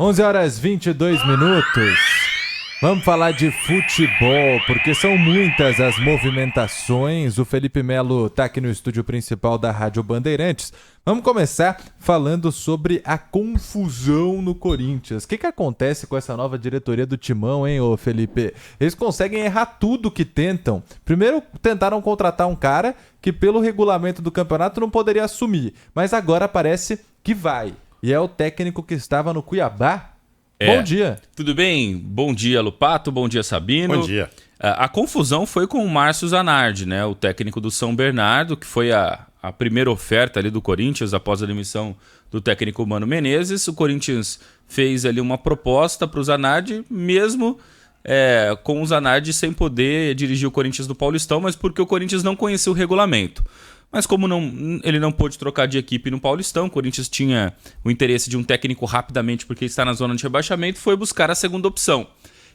11 horas 22 minutos. Vamos falar de futebol, porque são muitas as movimentações. O Felipe Melo está aqui no estúdio principal da Rádio Bandeirantes. Vamos começar falando sobre a confusão no Corinthians. O que acontece com essa nova diretoria do Timão, hein, ô Felipe? Eles conseguem errar tudo que tentam. Primeiro tentaram contratar um cara que pelo regulamento do campeonato não poderia assumir, mas agora parece que vai. E é o técnico que estava no Cuiabá. Bom dia. Tudo bem? Bom dia, Lupato. Bom dia, Sabino. Bom dia. A confusão foi com o Márcio Zanardi, né? O técnico do São Bernardo, que foi a primeira oferta ali do Corinthians após a demissão do técnico Mano Menezes. O Corinthians fez ali uma proposta para o Zanardi, mesmo com o Zanardi sem poder dirigir o Corinthians do Paulistão, mas porque o Corinthians não conhecia o regulamento. Mas como ele não pôde trocar de equipe no Paulistão, o Corinthians tinha o interesse de um técnico rapidamente porque está na zona de rebaixamento, foi buscar a segunda opção.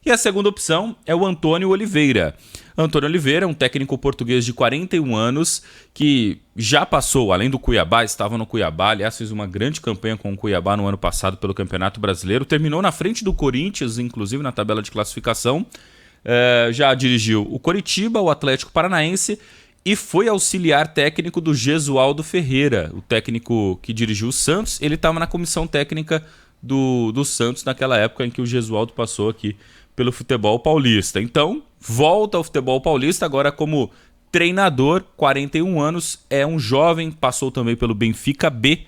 E a segunda opção é o Antônio Oliveira. Antônio Oliveira é um técnico português de 41 anos que já passou, além do Cuiabá, estava no Cuiabá, aliás, fez uma grande campanha com o Cuiabá no ano passado pelo Campeonato Brasileiro, terminou na frente do Corinthians, inclusive na tabela de classificação, já dirigiu o Coritiba, o Atlético Paranaense, e foi auxiliar técnico do Gesualdo Ferreira, o técnico que dirigiu o Santos. Ele estava na comissão técnica do Santos naquela época em que o Gesualdo passou aqui pelo futebol paulista. Então, volta ao futebol paulista agora como treinador, 41 anos, é um jovem, passou também pelo Benfica B,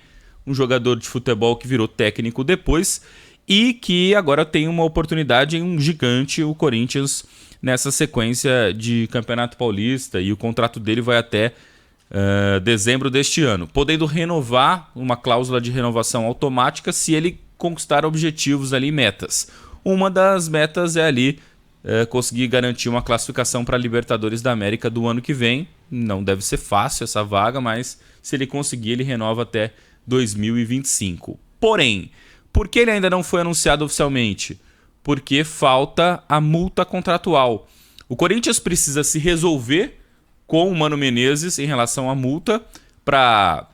um jogador de futebol que virou técnico depois e que agora tem uma oportunidade em um gigante, o Corinthians, nessa sequência de Campeonato Paulista, e o contrato dele vai até dezembro deste ano, podendo renovar, uma cláusula de renovação automática se ele conquistar objetivos ali, metas. Uma das metas é ali conseguir garantir uma classificação para a Libertadores da América do ano que vem. Não deve ser fácil essa vaga, mas se ele conseguir, ele renova até 2025. Porém, por que ele ainda não foi anunciado oficialmente? Porque falta a multa contratual. O Corinthians precisa se resolver com o Mano Menezes em relação à multa para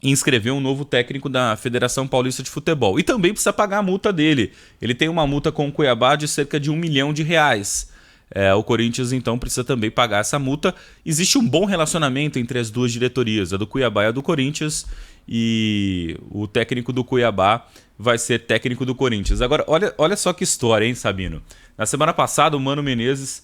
inscrever um novo técnico da Federação Paulista de Futebol. E também precisa pagar a multa dele. Ele tem uma multa com o Cuiabá de cerca de R$1 milhão. O Corinthians, então, precisa também pagar essa multa. Existe um bom relacionamento entre as duas diretorias, a do Cuiabá e a do Corinthians, e o técnico do Cuiabá vai ser técnico do Corinthians. Agora, olha só que história, hein, Sabino? Na semana passada, o Mano Menezes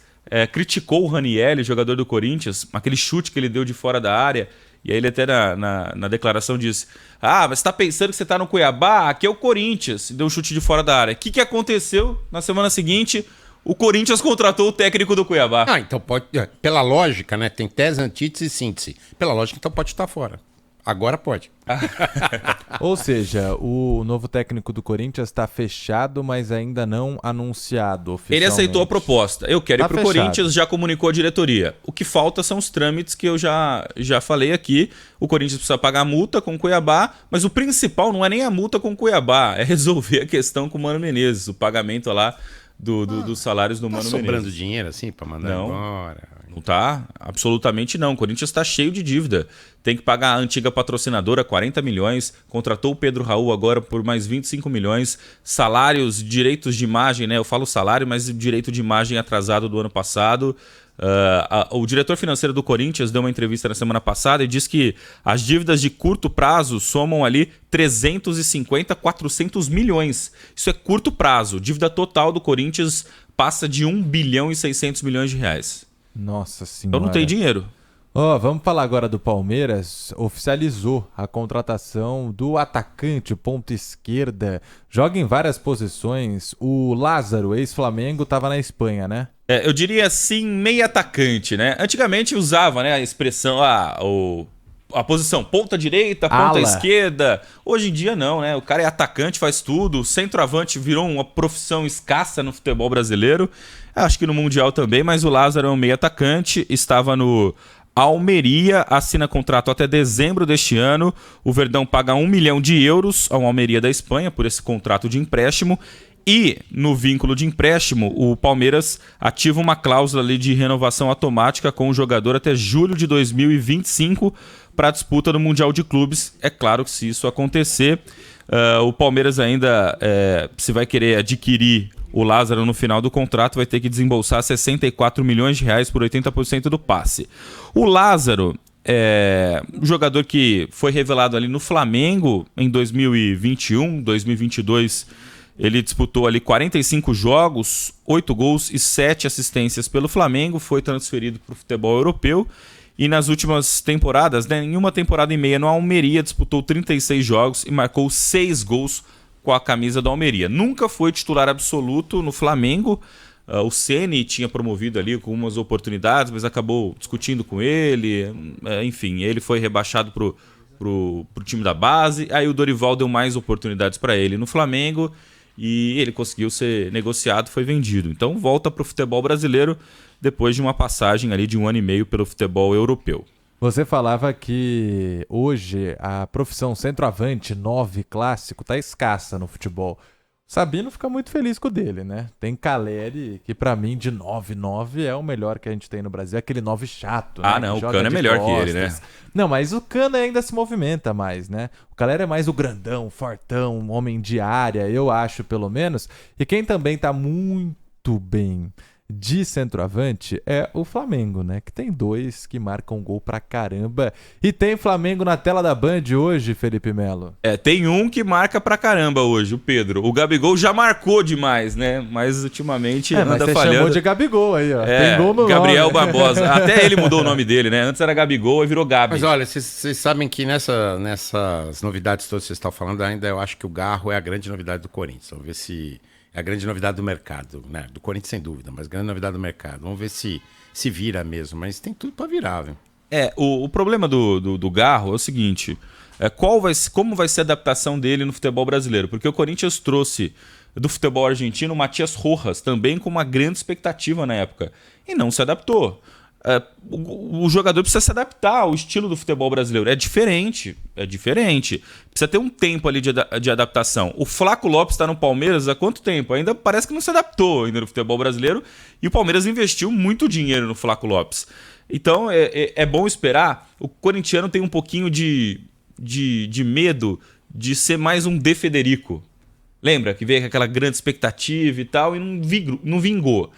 criticou o Ranieri, jogador do Corinthians, aquele chute que ele deu de fora da área, e aí ele até na declaração disse: mas você tá pensando que você tá no Cuiabá? Aqui é o Corinthians. E deu um chute de fora da área. O que aconteceu? Na semana seguinte, o Corinthians contratou o técnico do Cuiabá. Então pode. Pela lógica, né? Tem tese, antítese e síntese. Pela lógica, então pode estar fora. Agora pode. Ou seja, o novo técnico do Corinthians está fechado, mas ainda não anunciado oficialmente. Ele aceitou a proposta. Eu quero ir pro Corinthians, já comunicou a diretoria. O que falta são os trâmites que eu já falei aqui. O Corinthians precisa pagar a multa com o Cuiabá, mas o principal não é nem a multa com o Cuiabá, é resolver a questão com o Mano Menezes, o pagamento lá dos salários do Mano Menezes. Tá sobrando dinheiro assim para mandar embora? Não tá? Absolutamente não. O Corinthians está cheio de dívida. Tem que pagar a antiga patrocinadora 40 milhões, contratou o Pedro Raul agora por mais 25 milhões, salários, direitos de imagem, né? Eu falo salário, mas direito de imagem atrasado do ano passado. O diretor financeiro do Corinthians deu uma entrevista na semana passada e disse que as dívidas de curto prazo somam ali 350, 400 milhões. Isso é curto prazo. Dívida total do Corinthians passa de 1 bilhão e 600 milhões de reais. Nossa senhora. Então não tem dinheiro. Vamos falar agora do Palmeiras. Oficializou a contratação do atacante ponta esquerda. Joga em várias posições. O Lázaro, ex-Flamengo, estava na Espanha, né? Eu diria assim, meio atacante, né? Antigamente usava, né, a expressão, a posição ponta direita, ponta esquerda. Hoje em dia não, né? O cara é atacante, faz tudo. O centroavante virou uma profissão escassa no futebol brasileiro. Acho que no Mundial também, mas o Lázaro é um meio atacante, estava no Almeria, assina contrato até dezembro deste ano. O Verdão paga 1 milhão de euros ao Almeria da Espanha por esse contrato de empréstimo. E no vínculo de empréstimo, o Palmeiras ativa uma cláusula ali de renovação automática com o jogador até julho de 2025 para a disputa do Mundial de Clubes. É claro que se isso acontecer, o Palmeiras ainda, se vai querer adquirir o Lázaro no final do contrato, vai ter que desembolsar 64 milhões de reais por 80% do passe. O Lázaro é um jogador que foi revelado ali no Flamengo em 2021, 2022. Ele disputou ali 45 jogos, 8 gols e 7 assistências pelo Flamengo, foi transferido para o futebol europeu e nas últimas temporadas, né, em uma temporada e meia no Almeria, disputou 36 jogos e marcou 6 gols com a camisa do Almeria. Nunca foi titular absoluto no Flamengo, o Ceni tinha promovido ali com umas oportunidades, mas acabou discutindo com ele, enfim, ele foi rebaixado pro time da base, aí o Dorival deu mais oportunidades para ele no Flamengo, e ele conseguiu ser negociado, foi vendido. Então volta para o futebol brasileiro depois de uma passagem ali de 1 ano e meio pelo futebol europeu. Você falava que hoje a profissão centroavante 9 clássico tá escassa no futebol. Sabino fica muito feliz com o dele, né? Tem Caleri, que pra mim de 9 é o melhor que a gente tem no Brasil. É aquele 9 chato, né? Não, o Cano é melhor que ele, né? Não, mas o Cano ainda se movimenta mais, né? O Caleri é mais o grandão, fortão, homem de área, eu acho, pelo menos. E quem também tá muito bem de centroavante é o Flamengo, né? Que tem 2 que marcam gol pra caramba. E tem Flamengo na tela da Band hoje, Felipe Melo. Tem um que marca pra caramba hoje, o Pedro. O Gabigol já marcou demais, né? Mas ultimamente anda mas você falhando. Chamou de Gabigol aí, ó. Tem gol no Gabriel nome. Barbosa. Até ele mudou o nome dele, né? Antes era Gabigol e virou Gabi. Mas olha, vocês sabem que nessas novidades todas que vocês estão falando, ainda eu acho que o Garro é a grande novidade do Corinthians. Vamos ver se... É a grande novidade do mercado, né? Do Corinthians sem dúvida, mas grande novidade do mercado. Vamos ver se vira mesmo, mas tem tudo para virar, viu? O problema do Garro é o seguinte, como vai ser a adaptação dele no futebol brasileiro? Porque o Corinthians trouxe do futebol argentino o Matias Rojas, também com uma grande expectativa na época, e não se adaptou. O jogador precisa se adaptar ao estilo do futebol brasileiro. É diferente. Precisa ter um tempo ali de adaptação. O Flaco Lopes está no Palmeiras há quanto tempo? Ainda parece que não se adaptou ainda no futebol brasileiro. E o Palmeiras investiu muito dinheiro no Flaco Lopes. Então é bom esperar. O corintiano tem um pouquinho de medo de ser mais um De Federico. Lembra que veio com aquela grande expectativa e tal e não vingou.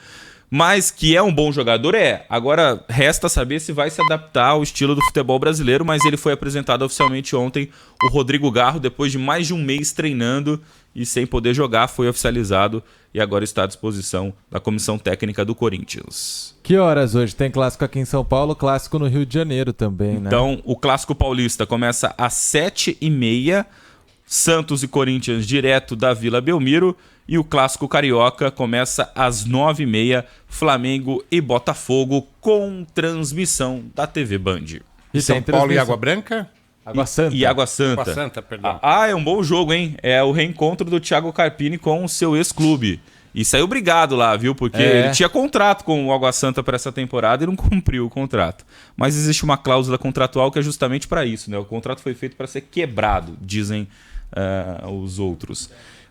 Mas que é um bom jogador, Agora, resta saber se vai se adaptar ao estilo do futebol brasileiro, mas ele foi apresentado oficialmente ontem. O Rodrigo Garro, depois de mais de um mês treinando e sem poder jogar, foi oficializado e agora está à disposição da comissão técnica do Corinthians. Que horas hoje? Tem clássico aqui em São Paulo, clássico no Rio de Janeiro também, né? Então, o clássico paulista começa às 7h30, Santos e Corinthians direto da Vila Belmiro. E o clássico carioca começa às 9h30, Flamengo e Botafogo, com transmissão da TV Band. E São Paulo e Água Branca? Água Santa. E Água Santa. Água Santa, perdão. É um bom jogo, hein? É o reencontro do Thiago Carpini com o seu ex-clube. E saiu obrigado lá, viu? Porque ele tinha contrato com o Água Santa para essa temporada e não cumpriu o contrato. Mas existe uma cláusula contratual que é justamente para isso, né? O contrato foi feito para ser quebrado, dizem os outros.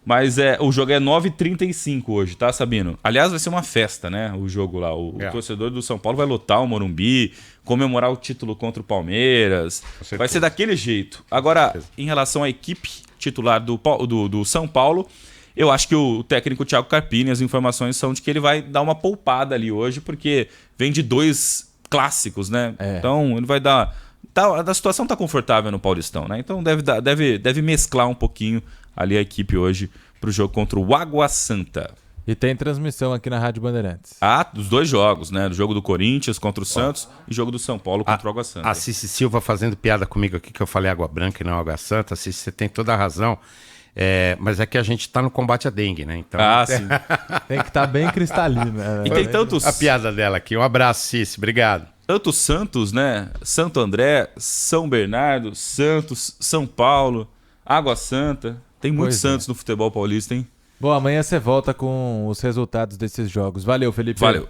Mas o jogo é 9h35 hoje, tá, Sabino? Aliás, vai ser uma festa, né? O jogo lá. O torcedor do São Paulo vai lotar o Morumbi, comemorar o título contra o Palmeiras. Vai ser daquele jeito. Agora, em relação à equipe titular do São Paulo, eu acho que o técnico Thiago Carpini, as informações são de que ele vai dar uma poupada ali hoje, porque vem de 2 clássicos, né? Então, ele vai dar... A situação tá confortável no Paulistão, né? Então deve mesclar um pouquinho ali a equipe hoje pro jogo contra o Água Santa. E tem transmissão aqui na Rádio Bandeirantes. Dos 2 jogos, né? Do jogo do Corinthians contra o Santos e jogo do São Paulo contra o Água Santa. A Cici Silva fazendo piada comigo aqui que eu falei Água Branca e não Água Santa. Cici, você tem toda a razão. Mas é que a gente tá no combate à dengue, né? Então, sim. Tem que estar bem cristalino. Né? E tem tantos... A piada dela aqui. Um abraço, Cici. Obrigado. Tantos Santos, né? Santo André, São Bernardo, Santos, São Paulo, Água Santa. Tem muitos Santos no futebol paulista, hein? Bom, amanhã você volta com os resultados desses jogos. Valeu, Felipe. Valeu.